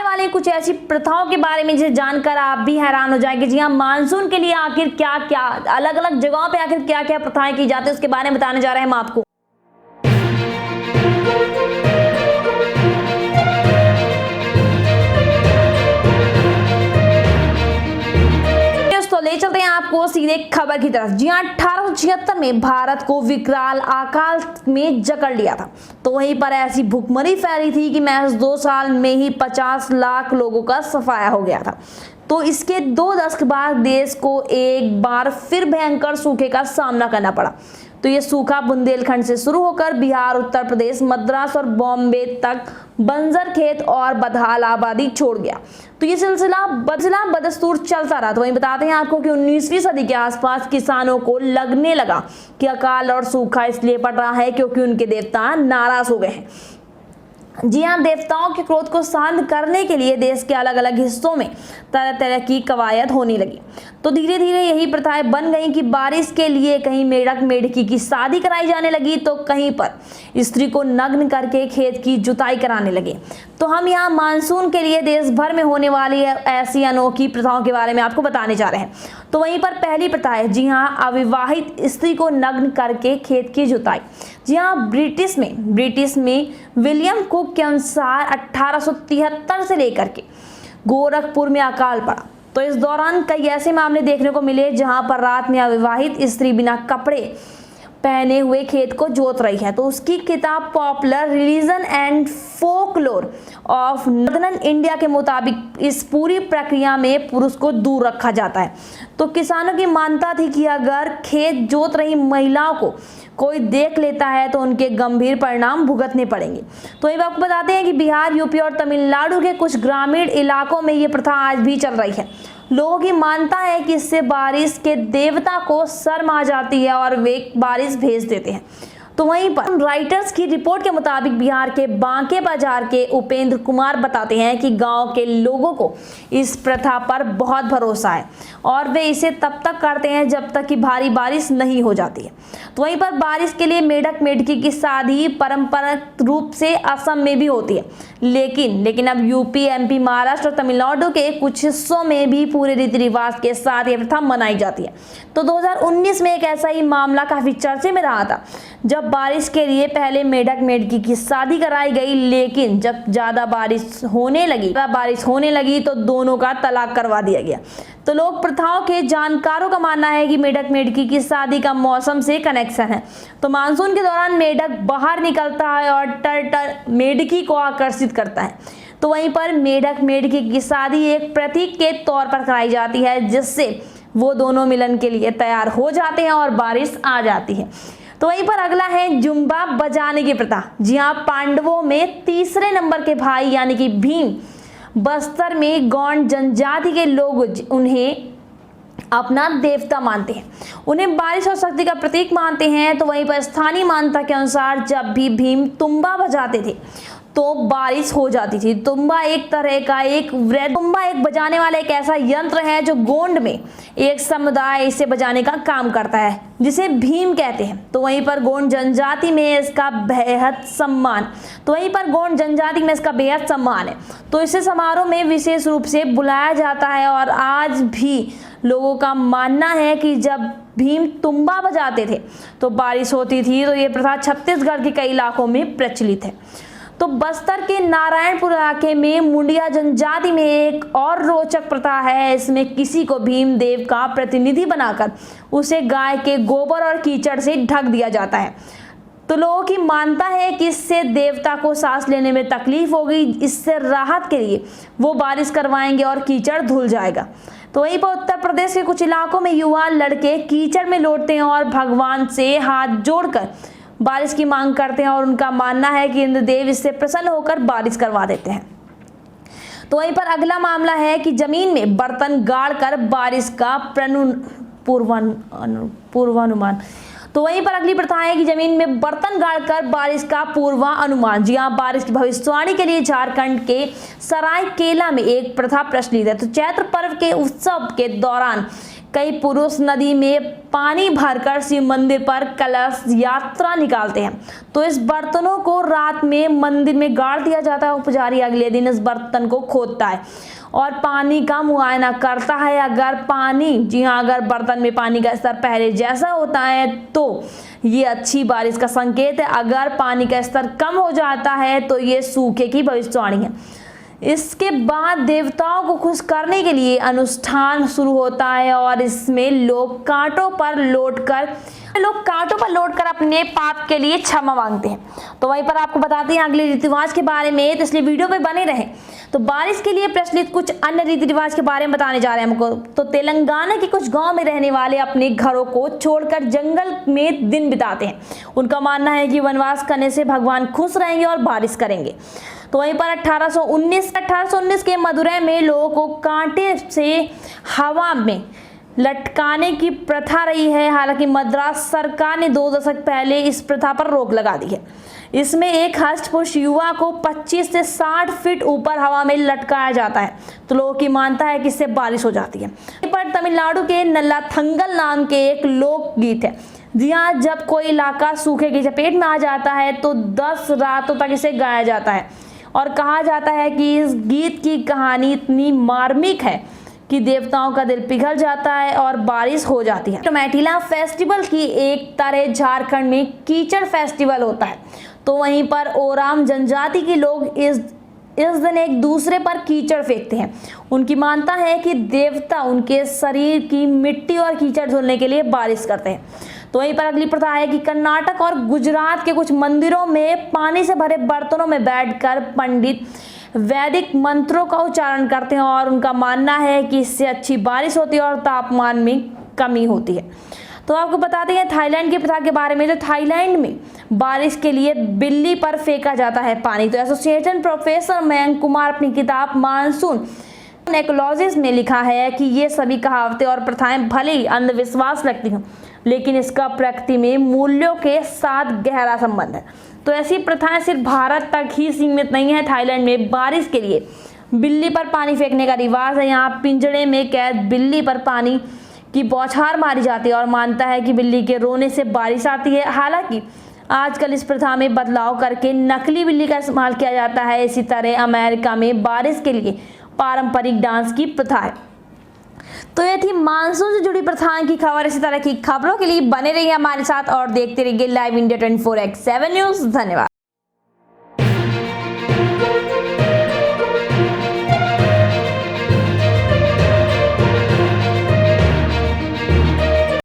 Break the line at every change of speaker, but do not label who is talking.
बताने वाले कुछ ऐसी प्रथाओं के बारे में जिसे जानकर आप भी हैरान हो जाएंगे। जी हाँ, मानसून के लिए आखिर क्या क्या अलग अलग जगहों पे आखिर क्या क्या प्रथाएं की जाती है उसके बारे में बताने जा रहे हैं हम आपको। तो ले चलते हैं आपको सीधे खबर की तरफ। जी हाँ, 1876 में भारत को विकराल अकाल में जकड़ लिया था। तो वहीं पर ऐसी भुखमरी फैली थी कि महज 2 साल में ही 50 लाख लोगों का सफाया हो गया था। तो इसके 2 दशक बाद देश को एक बार फिर भयंकर सूखे का सामना करना पड़ा। तो ये सूखा बुंदेलखंड से शुरू होकर बिहार, उत्तर प्रदेश, मद्रास और बॉम्बे तक बंजर खेत और बदहाल आबादी छोड़ गया। तो ये सिलसिला बदस्तूर चलता रहा। तो वहीं बताते हैं आपको कि 19वीं सदी के आसपास किसानों को लगने लगा कि अकाल और सूखा इसलिए पड़ रहा है क्योंकि उनके देवता नाराज हो गए हैं। जी हाँ, देवताओं के क्रोध को शांत करने के लिए देश के अलग अलग हिस्सों में तरह तरह की कवायद होने लगी। तो धीरे धीरे यही प्रथाएं बन गई कि बारिश के लिए कहीं मेढक मेढकी की शादी कराई जाने लगी तो कहीं पर स्त्री को नग्न करके खेत की जुताई कराने लगे। तो हम यहाँ मानसून के लिए देश भर में होने वाली ऐसी अनोखी प्रथाओं के बारे में आपको बताने जा रहे हैं। तो वहीं पर पहली प्रथा है, जी हाँ, अविवाहित स्त्री को नग्न करके खेत की जुताई। जी हाँ, ब्रिटिश में विलियम कुक के अनुसार 1873 से लेकर के गोरखपुर में अकाल पड़ा। तो इस दौरान कई ऐसे मामले देखने को मिले जहां पर रात में अविवाहित स्त्री बिना कपड़े पहने हुए खेत को जोत रही है। तो उसकी किताब popular religion and folklore of northern India के मुताबिक इस पूरी प्रक्रिया में पुरुष को दूर रखा जाता है। तो किसानों की मान्यता थी कि अगर खेत जोत रही महिलाओं को कोई देख लेता है तो उनके गंभीर परिणाम भुगतने पड़ेंगे। तो ये आपको बताते हैं कि बिहार, यूपी और तमिलनाडु के कुछ ग्रामीण इलाकों में ये प्रथा आज भी चल रही है। लोगों की मानता है कि इससे बारिश के देवता को शर्म आ जाती है और वे बारिश भेज देते हैं। तो वहीं पर राइटर्स की रिपोर्ट के मुताबिक बिहार के बांके बाजार के उपेंद्र कुमार बताते हैं कि गांव के लोगों को इस प्रथा पर बहुत भरोसा है और वे इसे तब तक करते हैं जब तक कि भारी बारिश नहीं हो जाती है। तो वहीं पर बारिश के लिए मेढक मेढकी की शादी परंपरागत रूप से असम में भी होती है, लेकिन अब यूपी, एमपी, महाराष्ट्र और तमिलनाडु के कुछ हिस्सों में भी पूरे रीति रिवाज के साथ यह प्रथा मनाई जाती है। तो 2019 में एक ऐसा ही मामला काफी चर्चे में रहा था जब बारिश के लिए पहले मेढक मेढकी की शादी कराई गई, लेकिन जब ज्यादा बारिश होने लगी तो दोनों का तलाक करवा दिया गया। तो लोक प्रथाओं के जानकारों का मानना है कि मेढक मेढकी की शादी का मौसम से कनेक्शन है। तो मानसून के दौरान मेढक बाहर निकलता है और टर्टल मेढकी को आकर्षित करता है। तो वहीं पर मेढक मेढकी की शादी एक प्रतीक के तौर पर कराई जाती है जिससे वो दोनों मिलन के लिए तैयार हो जाते हैं और बारिश आ जाती है। तो वहीं पर अगला है जुम्बा बजाने की प्रथा। जी हाँ, पांडवों में तीसरे नंबर के भाई यानी कि भीम बस्तर में गौंड जनजाति के लोग उन्हें अपना देवता मानते हैं, उन्हें बारिश और शक्ति का प्रतीक मानते हैं। तो वहीं पर स्थानीय मान्यता के अनुसार जब भी भीम तुम्बा बजाते थे तो बारिश हो जाती थी। तुम्बा एक बजाने वाला एक ऐसा यंत्र है जो गोंड में एक समुदाय इसे बजाने का काम करता है जिसे भीम कहते हैं। तो वहीं पर गोंड जनजाति में इसका बेहद सम्मान है। तो इसे समारोह में विशेष रूप से बुलाया जाता है और आज भी लोगों का मानना है कि जब भीम तुम्बा बजाते थे तो बारिश होती थी। तो ये प्रथा छत्तीसगढ़ के कई इलाकों में प्रचलित है। तो बस्तर के नारायणपुर इलाके में मुंडिया जनजाति में एक और रोचक प्रथा है। इसमें किसी को भीम देव का प्रतिनिधि बनाकर उसे गाय के गोबर और कीचड़ से ढक दिया जाता है। तो लोगों की मानता है कि इससे देवता को सांस लेने में तकलीफ होगी, इससे राहत के लिए वो बारिश करवाएंगे और कीचड़ धुल जाएगा। तो वहीं पर उत्तर प्रदेश के कुछ इलाकों में युवा लड़के कीचड़ में लौटते हैं और भगवान से हाथ जोड़कर बारिश की मांग करते हैं और उनका मानना है कि इंद्रदेव इससे प्रसन्न होकर बारिश करवा देते हैं। तो वहीं पर अगला मामला है कि जमीन में बर्तन गाड़कर बारिश का पूर्वानुमान। तो वहीं पर अगली प्रथा है कि जमीन में बर्तन गाड़कर बारिश का पूर्वानुमान। जी हाँ, बारिश की भविष्यवाणी के लिए झारखंड के सरायकेला में एक प्रथा प्रचलित है। तो चैत्र पर्व के उत्सव के दौरान कई पुरुष नदी में पानी भरकर शिव मंदिर पर कलश यात्रा निकालते हैं। तो इस बर्तनों को रात में मंदिर में गाड़ दिया जाता है और पुजारी अगले दिन इस बर्तन को खोदता है और पानी का मुआयना करता है। अगर बर्तन में पानी का स्तर पहले जैसा होता है तो ये अच्छी बारिश का संकेत है। अगर पानी का स्तर कम हो जाता है तो ये सूखे की भविष्यवाणी है। इसके बाद देवताओं को खुश करने के लिए अनुष्ठान शुरू होता है और इसमें लोग कांटों पर लौटकर अपने पाप के लिए क्षमा मांगते हैं। तो वहीं पर आपको बताते हैं अगले रीति रिवाज के बारे में, तो इसलिए वीडियो पे बने रहें। तो बारिश के लिए प्रचलित कुछ अन्य रीति रिवाज के बारे में बताने जा रहे हैं हमको। तो तेलंगाना के कुछ गांव में रहने वाले अपने घरों को छोड़कर जंगल में दिन बिताते हैं। उनका मानना है कि वनवास करने से भगवान खुश रहेंगे और बारिश करेंगे। तो वहीं पर 1819 के मदुरै में लोगों को कांटे से हवा में लटकाने की प्रथा रही है। हालांकि मद्रास सरकार ने 2 दशक पहले इस प्रथा पर रोक लगा दी है। इसमें एक हष्टपुष्ट युवा को 25 से 60 फीट ऊपर हवा में लटकाया जाता है। तो लोगों की मानता है कि इससे बारिश हो जाती है। पर तमिलनाडु के नल्लाथंगल नाम के एक लोकगीत है। जी हाँ, जब कोई इलाका सूखे की चपेट में आ जाता है तो 10 रातों तक इसे गाया जाता है और कहा जाता है कि इस गीत की कहानी इतनी मार्मिक है कि देवताओं का दिल पिघल जाता है और बारिश हो जाती है। तो मैथिला फेस्टिवल की एक तरह झारखंड में कीचड़ फेस्टिवल होता है। तो वहीं पर ओराम जनजाति के लोग इस दिन एक दूसरे पर कीचड़ फेंकते हैं। उनकी मानता है कि देवता उनके शरीर की मिट्टी और कीचड़ धुलने के लिए बारिश करते हैं। तो वहीं पर अगली प्रथा है कि कर्नाटक और गुजरात के कुछ मंदिरों में पानी से भरे बर्तनों में बैठकर पंडित वैदिक मंत्रों का उच्चारण करते हैं और उनका मानना है कि इससे अच्छी बारिश होती है और तापमान में कमी होती है। तो आपको बताते हैं थाईलैंड की प्रथा के बारे में। तो थाईलैंड में बारिश के लिए बिल्ली पर फेंका जाता है पानी। तो एसोसिएटेड प्रोफेसर मयंक कुमार अपनी किताब मानसून इकोलॉजिस्ट में लिखा है कि ये सभी कहावतें और प्रथाएं भले ही अंधविश्वास लगती हों, लेकिन इसका प्रकृति में मूल्यों के साथ गहरा संबंध है। तो ऐसी प्रथाएं सिर्फ भारत तक ही सीमित नहीं है। थाईलैंड में बारिश के लिए बिल्ली पर पानी फेंकने का रिवाज है। यहाँ पिंजड़े में कैद बिल्ली पर पानी की बौछार मारी जाती है और मानता है कि बिल्ली के रोने से बारिश आती है। हालांकि आजकल इस प्रथा में बदलाव करके नकली बिल्ली का इस्तेमाल किया जाता है। इसी तरह अमेरिका में बारिश के लिए पारंपरिक डांस की प्रथा है। तो ये थी मानसून से जुड़ी प्रथाओं की खबर। इसी तरह की खबरों के लिए बने रहिए हमारे साथ और देखते रहिए लाइव इंडिया 24x7 न्यूज़। धन्यवाद।